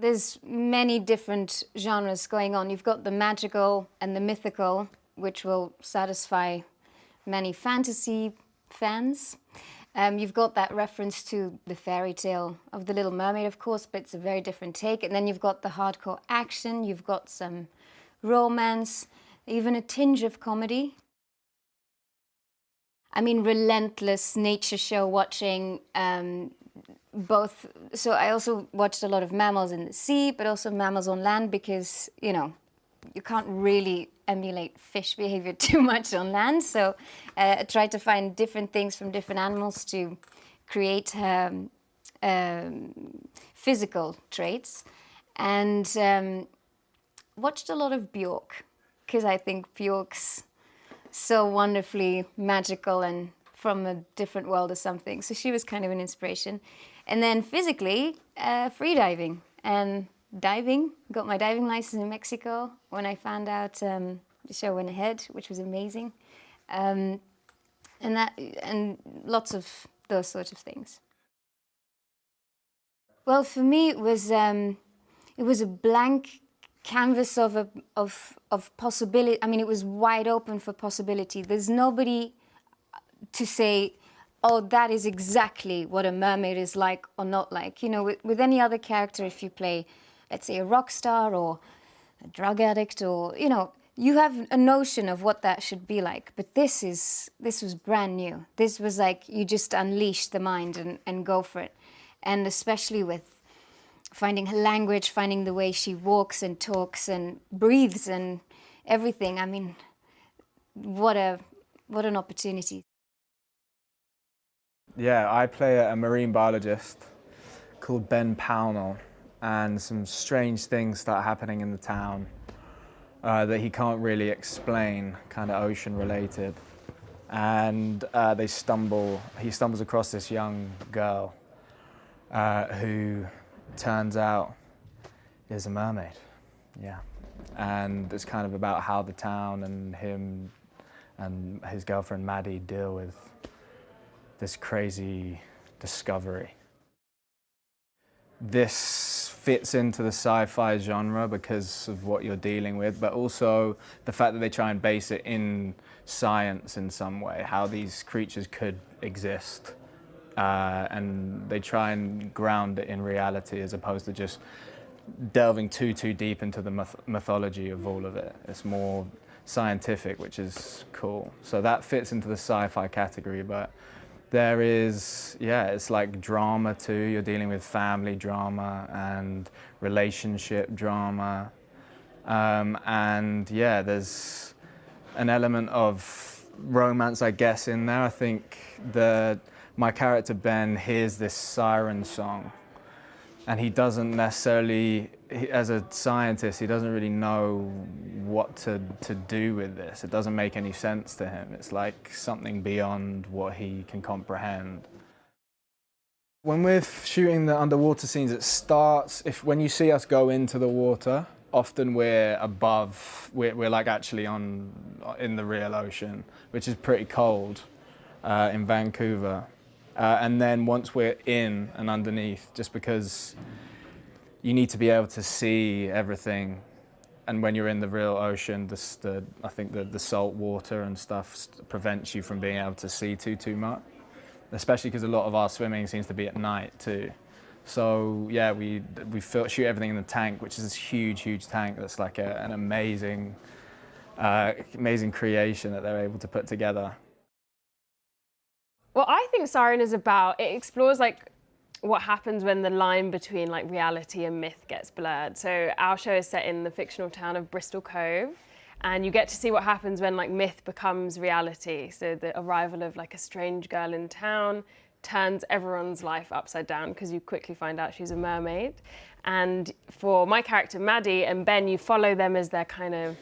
there's many different genres going on. You've got the magical and the mythical, which will satisfy many fantasy fans. You've got that reference to the fairy tale of the Little Mermaid, of course, but it's a very different take. And then you've got the hardcore action, you've got some romance, even a tinge of comedy. I mean, relentless nature show watching, both. So I also watched a lot of mammals in the sea, but also mammals on land, because, you know, you can't really emulate fish behavior too much on land. So I tried to find different things from different animals to create physical traits. And watched a lot of Bjork, because I think Bjork's so wonderfully magical and from a different world or something. So she was kind of an inspiration. And then physically, freediving and diving. Got my diving license in Mexico when I found out the show went ahead, which was amazing. And lots of those sorts of things. Well, for me, it was a blank canvas of possibility. I mean, it was wide open for possibility. There's nobody to say, oh, that is exactly what a mermaid is like or not like. You know, with any other character, if you play, let's say, a rock star or a drug addict, or, you know, you have a notion of what that should be like. But this was brand new. This was like, you just unleash the mind and go for it. And especially with finding her language, finding the way she walks and talks and breathes and everything. I mean, what an opportunity. Yeah, I play a marine biologist called Ben Pownell, and some strange things start happening in the town that he can't really explain, kind of ocean related. And he stumbles across this young girl who turns out is a mermaid. Yeah. And it's kind of about how the town and him and his girlfriend Maddie deal with this crazy discovery. This fits into the sci-fi genre because of what you're dealing with, but also the fact that they try and base it in science in some way, how these creatures could exist. And they try and ground it in reality as opposed to just delving too deep into the mythology of all of it. It's more scientific, which is cool. So that fits into the sci-fi category, but there is, yeah, it's like drama too. You're dealing with family drama and relationship drama. And yeah, there's an element of romance, I guess, in there. I think my character Ben hears this siren song, and he doesn't necessarily, as a scientist, he doesn't really know what to do with this. It doesn't make any sense to him. It's like something beyond what he can comprehend. When we're shooting the underwater scenes, it starts, when you see us go into the water, often we're above, we're like actually in the real ocean, which is pretty cold in Vancouver. And then once we're in and underneath, just because you need to be able to see everything. And when you're in the real ocean, I think the salt water and stuff prevents you from being able to see too much, especially because a lot of our swimming seems to be at night too. So yeah, we shoot everything in the tank, which is this huge tank that's like an amazing creation that they're able to put together. Well, I think Siren is about, it explores like what happens when the line between like reality and myth gets blurred. So our show is set in the fictional town of Bristol Cove, and you get to see what happens when like myth becomes reality. So the arrival of like a strange girl in town turns everyone's life upside down because you quickly find out she's a mermaid. And for my character Maddie and Ben, you follow them as they're kind of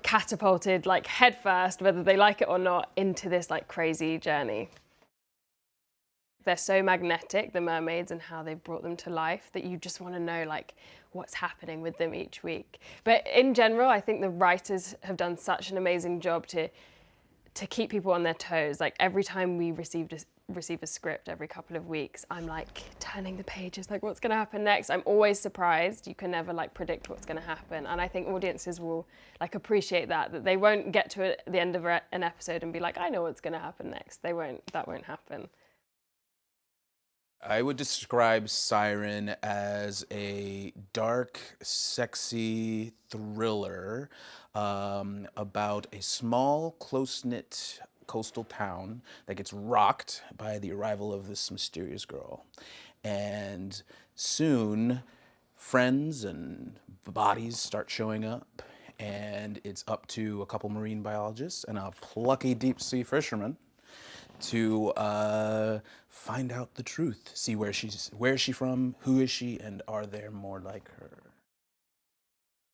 catapulted like headfirst, whether they like it or not, into this like crazy journey. They're so magnetic, the mermaids, and how they've brought them to life, that you just want to know like what's happening with them each week. But in general, I think the writers have done such an amazing job to keep people on their toes. Like every time we received receive a script every couple of weeks, I'm like turning the pages, like what's going to happen next? I'm always surprised. You can never like predict what's going to happen. And I think audiences will like appreciate that they won't get to the end of an episode and be like, I know what's going to happen next. That won't happen. I would describe Siren as a dark, sexy thriller about a small, close-knit coastal town that gets rocked by the arrival of this mysterious girl. And soon, friends and bodies start showing up, and it's up to a couple marine biologists and a plucky deep-sea fisherman to find out the truth, see where is she from, who is she, and are there more like her.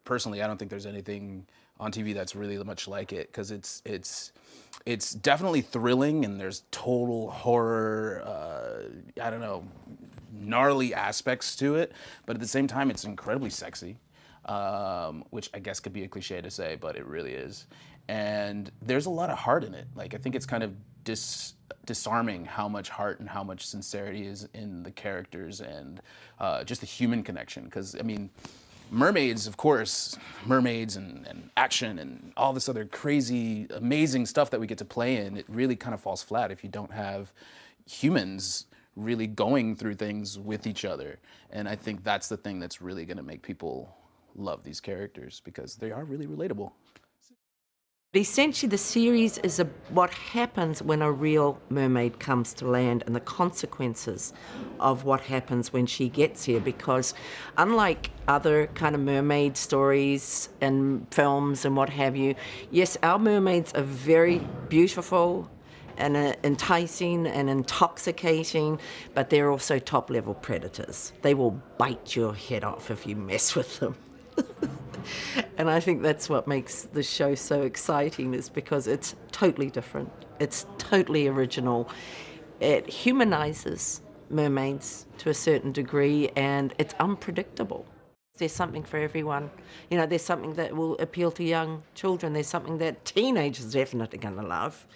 Personally, I don't think there's anything on TV that's really much like it, because it's definitely thrilling, and there's total horror, I don't know, gnarly aspects to it, but at the same time, it's incredibly sexy, which I guess could be a cliche to say, but it really is. And there's a lot of heart in it. Like, I think it's kind of disarming how much heart and how much sincerity is in the characters, and just the human connection. Because, I mean, mermaids, of course, mermaids and action and all this other crazy, amazing stuff that we get to play in, it really kind of falls flat if you don't have humans really going through things with each other. And I think that's the thing that's really going to make people love these characters, because they are really relatable. Essentially, the series is what happens when a real mermaid comes to land and the consequences of what happens when she gets here, because unlike other kind of mermaid stories and films and what have you, yes, our mermaids are very beautiful and enticing and intoxicating, but they're also top-level predators. They will bite your head off if you mess with them. And I think that's what makes the show so exciting, is because it's totally different. It's totally original. It humanizes mermaids to a certain degree, and it's unpredictable. There's something for everyone. You know, there's something that will appeal to young children. There's something that teenagers are definitely going to love.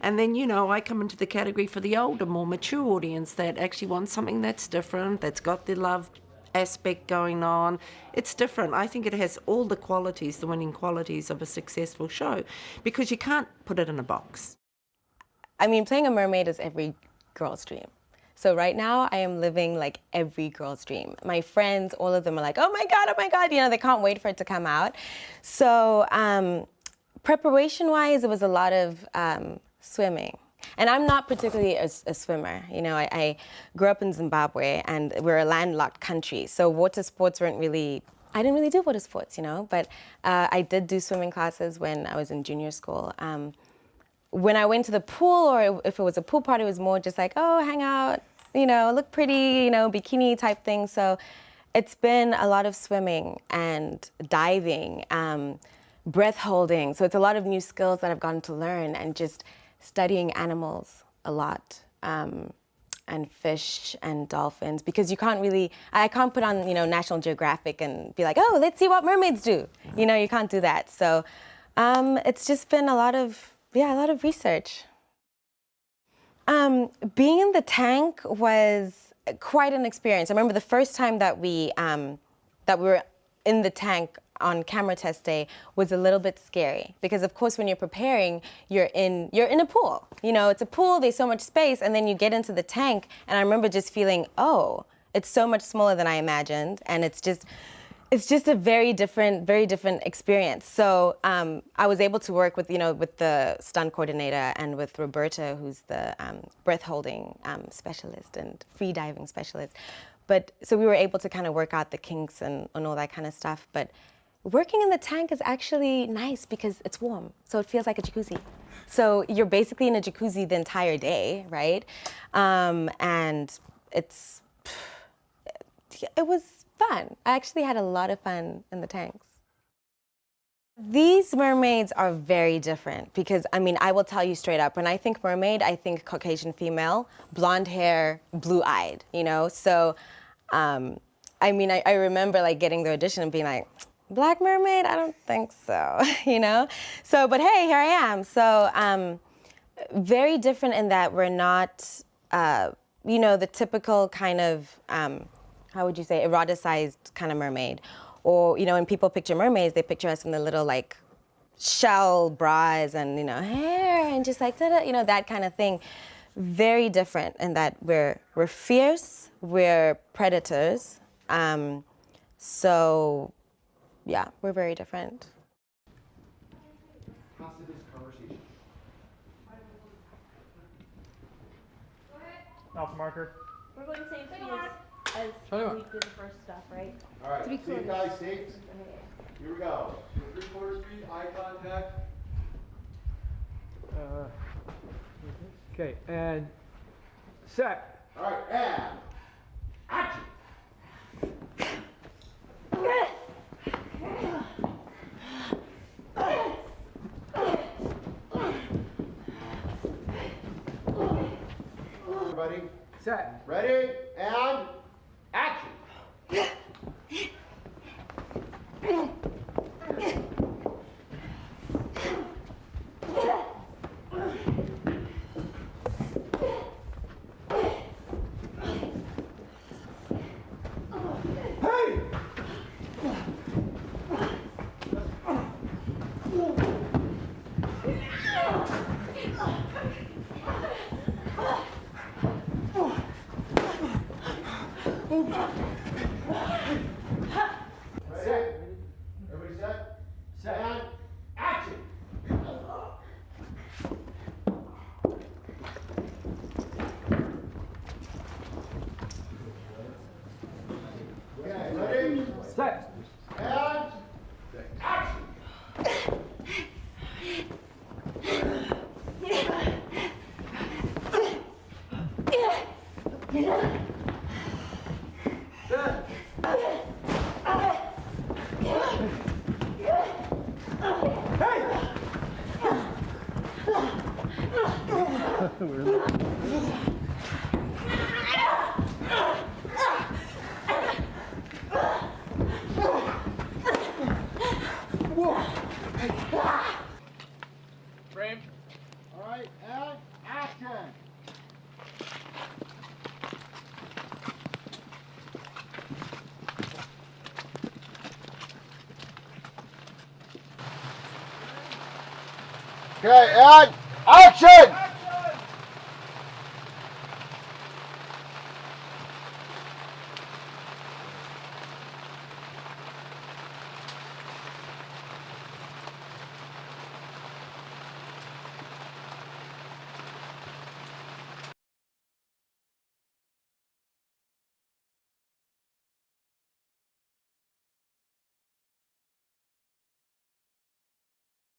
And then, you know, I come into the category for the older, more mature audience that actually wants something that's different, that's got the love aspect going on. It's different. I think it has all the qualities, the winning qualities of a successful show, because you can't put it in a box. I mean, playing a mermaid is every girl's dream. So right now, I am living like every girl's dream. My friends, all of them are like, oh my God, you know, they can't wait for it to come out. So preparation-wise, it was a lot of swimming. And I'm not particularly a swimmer. You know, I grew up in Zimbabwe, and we're a landlocked country. So water sports weren't really, I didn't really do water sports, you know, but I did do swimming classes when I was in junior school. When I went to the pool, or if it was a pool party, it was more just like, oh, hang out, you know, look pretty, you know, bikini type thing. So it's been a lot of swimming and diving, breath holding. So it's a lot of new skills that I've gotten to learn, and just studying animals a lot, and fish and dolphins, because you can't really, I can't put on, you know, National Geographic and be like, oh, let's see what mermaids do. You know, you can't do that. So it's just been a lot of research. Being in the tank was quite an experience. I remember the first time that we were in the tank on camera test day was a little bit scary, because of course when you're preparing, you're in a pool. You know, it's a pool, there's so much space, and then you get into the tank, and I remember just feeling, oh, it's so much smaller than I imagined, and it's just a very different experience. So I was able to work with, you know, with the stunt coordinator and with Roberta, who's the breath holding specialist and free diving specialist. But so we were able to kind of work out the kinks and all that kind of stuff. But working in the tank is actually nice because it's warm, so it feels like a jacuzzi. So you're basically in a jacuzzi the entire day, right? And it was fun. I actually had a lot of fun in the tanks. These mermaids are very different because, I mean, I will tell you straight up, when I think mermaid, I think Caucasian female, blonde hair, blue-eyed, you know? So, I mean, I remember like getting the audition and being like, Black mermaid? I don't think so, you know? So, but hey, here I am. So, very different in that we're not you know, the typical kind of, how would you say, eroticized kind of mermaid. Or, you know, when people picture mermaids, they picture us in the little like shell bras and, you know, hair and just like, ta-da, you know, that kind of thing. Very different in that we're fierce, we're predators. So, yeah, we're very different. Alpha marker. We're going the same speed as we did the first stuff, right? All right, see you guys, safe. Here we go. 3/4 speed, eye contact. Okay, and set. All right, and action. Everybody, Set. ready, and action. Ready? Everybody set? Set. And action. Okay, ready? Set. And action. Frame. All right, and action. Okay, and action!